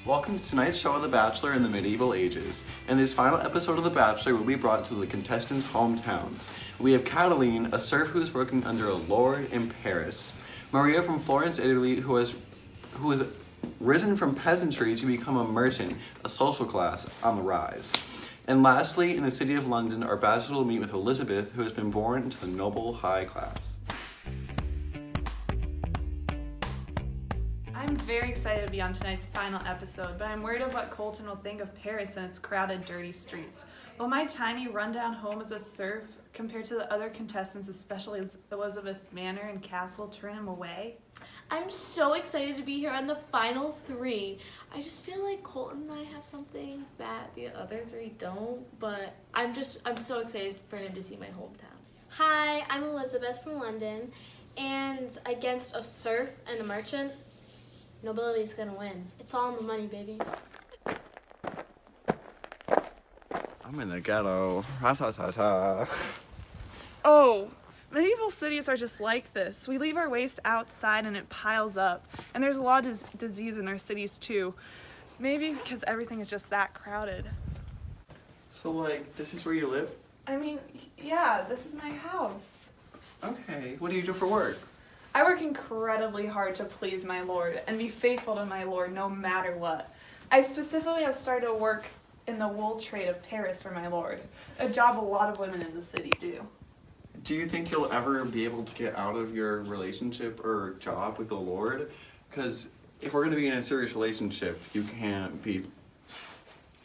Welcome to tonight's show of The Bachelor in the Medieval Ages. In this final episode of The Bachelor, we'll be brought to the contestants' hometowns. We have Cataline, a serf who is working under a lord in Paris. Maria from Florence, Italy, who has risen from peasantry to become a merchant, a social class on the rise. And lastly, in the city of London, our bachelor will meet with Elizabeth, who has been born into the noble high class. I'm very excited to be on tonight's final episode, but I'm worried of what Colton will think of Paris and its crowded, dirty streets. Will my tiny, rundown home as a serf, compared to the other contestants, especially Elizabeth's manor and castle, turn him away? I'm so excited to be here on the final three. I just feel like Colton and I have something that the other three don't, but I'm so excited for him to see my hometown. Hi, I'm Elizabeth from London, and against a serf and a merchant, nobility's gonna win. It's all in the money, baby. I'm in the ghetto. Ha ha ha ha. Oh, medieval cities are just like this. We leave our waste outside and it piles up. And there's a lot of disease in our cities too. Maybe because everything is just that crowded. So, this is where you live? I mean, yeah, this is my house. Okay. What do you do for work? I work incredibly hard to please my lord and be faithful to my lord no matter what. I specifically have started to work in the wool trade of Paris for my lord, a job a lot of women in the city do. Do you think you'll ever be able to get out of your relationship or job with the Lord? Because if we're going to be in a serious relationship, you can't be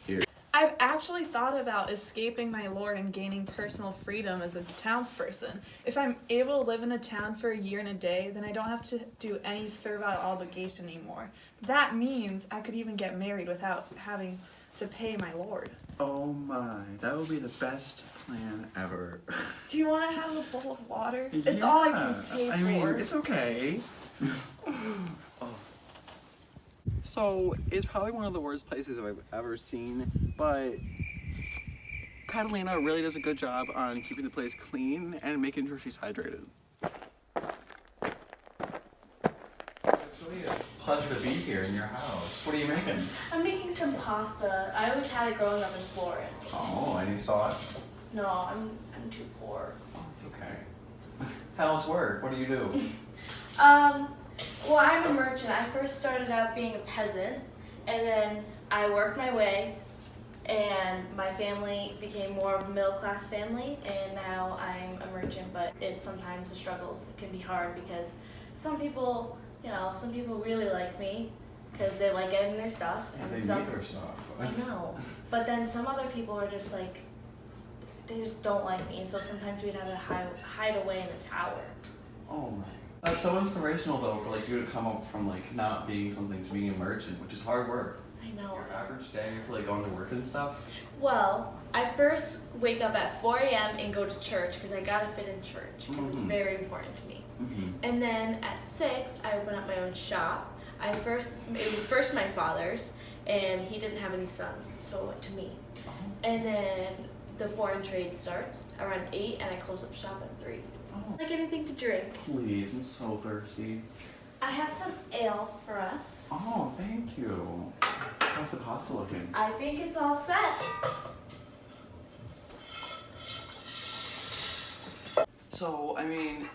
here. I've actually thought about escaping my lord and gaining personal freedom as a townsperson. If I'm able to live in a town for a year and a day, then I don't have to do any servile obligation anymore. That means I could even get married without having to pay my lord. Oh my, that would be the best plan ever. Do you want to have a bowl of water? It's all I can pay for. I mean, it's okay. Oh. So, it's probably one of the worst places I've ever seen, but Catalina really does a good job on keeping the place clean and making sure she's hydrated. It's a pleasure to be here in your house. What are you making? I'm making some pasta. I always had it growing up in Florence. Oh, any sauce? No, I'm too poor. Oh, it's okay. How's work? What do you do? Well, I'm a merchant. I first started out being a peasant, and then I worked my way, and my family became more of a middle-class family, and now I'm a merchant, but sometimes the struggles can be hard because some people really like me because they like getting their stuff. And they some, need their stuff. I know. But then some other people are just like, they just don't like me, and so sometimes we'd have to hide away in a tower. Oh my. That's so inspirational though for you to come up from not being something to being a merchant, which is hard work. I know. Your average day for going to work and stuff? Well, I first wake up at 4 a.m. and go to church because I gotta fit in church because it's very important to me. Mm-hmm. And then at 6, I open up my own shop. It was first my father's, and he didn't have any sons, so it went to me. Oh. And then the foreign trade starts around 8, and I close up shop at 3. Oh. Like anything to drink. Please, I'm so thirsty. I have some ale for us. Oh, thank you. How's the pasta looking? I think it's all set. So, I mean,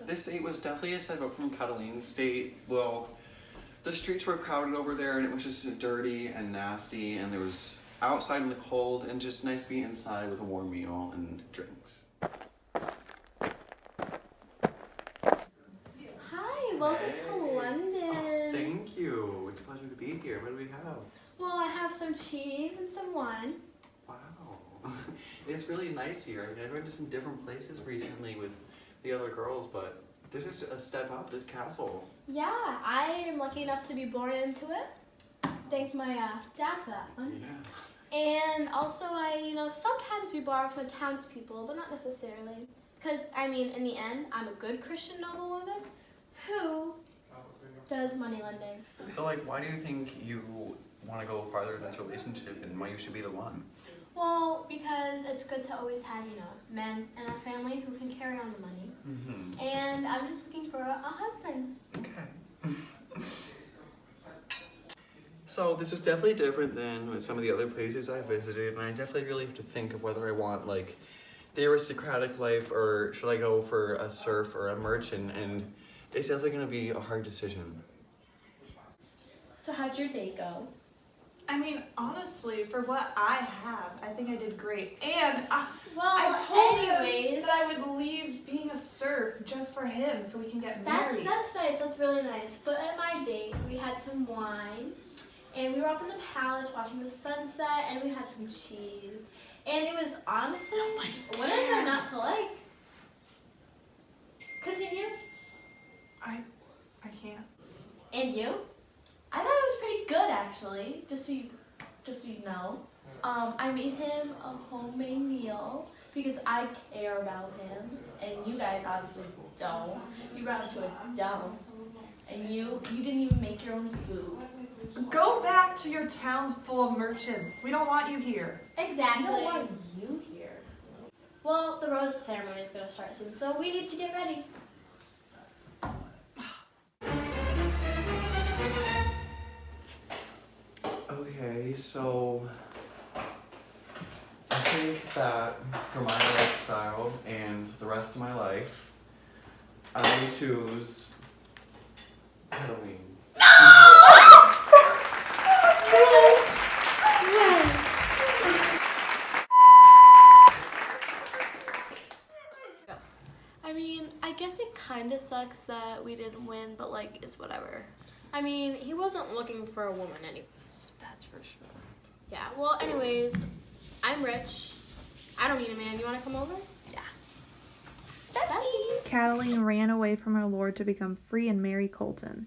this date was definitely a step up from Catalina's date. Well, the streets were crowded over there and it was just dirty and nasty and there was outside in the cold and just nice to be inside with a warm meal and drinks. Hi, welcome to London. Oh, thank you. It's a pleasure to be here. What do we have? Well, I have some cheese and some wine. Wow. It's really nice here. I mean, I've been to some different places recently with the other girls, but there's just a step up, this castle. Yeah, I am lucky enough to be born into it. Thank my dad for that one. Yeah. And also, sometimes we borrow from townspeople, but not necessarily. Because, in the end, I'm a good Christian noblewoman who does money lending. So, why do you think you want to go farther in this relationship and why you should be the one? Well, because it's good to always have, men in our family who can carry on the money. Mm-hmm. And I'm just looking for a husband. Okay. So this was definitely different than with some of the other places I visited, and I definitely really have to think of whether I want like the aristocratic life or should I go for a serf or a merchant, and it's definitely gonna be a hard decision. So how'd your day go? I mean, honestly, for what I have, I think I did great. And Well, I told anyways, him that I would leave being a serf just for him so we can get married. that's nice. That's really nice. But at my date, we had some wine, and we were up in the palace watching the sunset, and we had some cheese. And it was honestly, what is there not to like? Continue. I can't. And you? I thought it was pretty good actually, just so you know. I made him a homemade meal because I care about him, and you guys obviously don't. You brought him to a dump, and you didn't even make your own food. Go back to your towns full of merchants. We don't want you here. Exactly. I don't want you here. Well, the rose ceremony is going to start soon, so we need to get ready. Okay, so I think that for my lifestyle and the rest of my life, I choose Halloween. I mean, I guess it kind of sucks that we didn't win, but like, it's whatever. I mean, he wasn't looking for a woman anyways. That's for sure. Yeah, well, anyways, I'm rich. I don't need a man. You want to come over? Yeah. Besties. Cataline ran away from her lord to become free and marry Colton.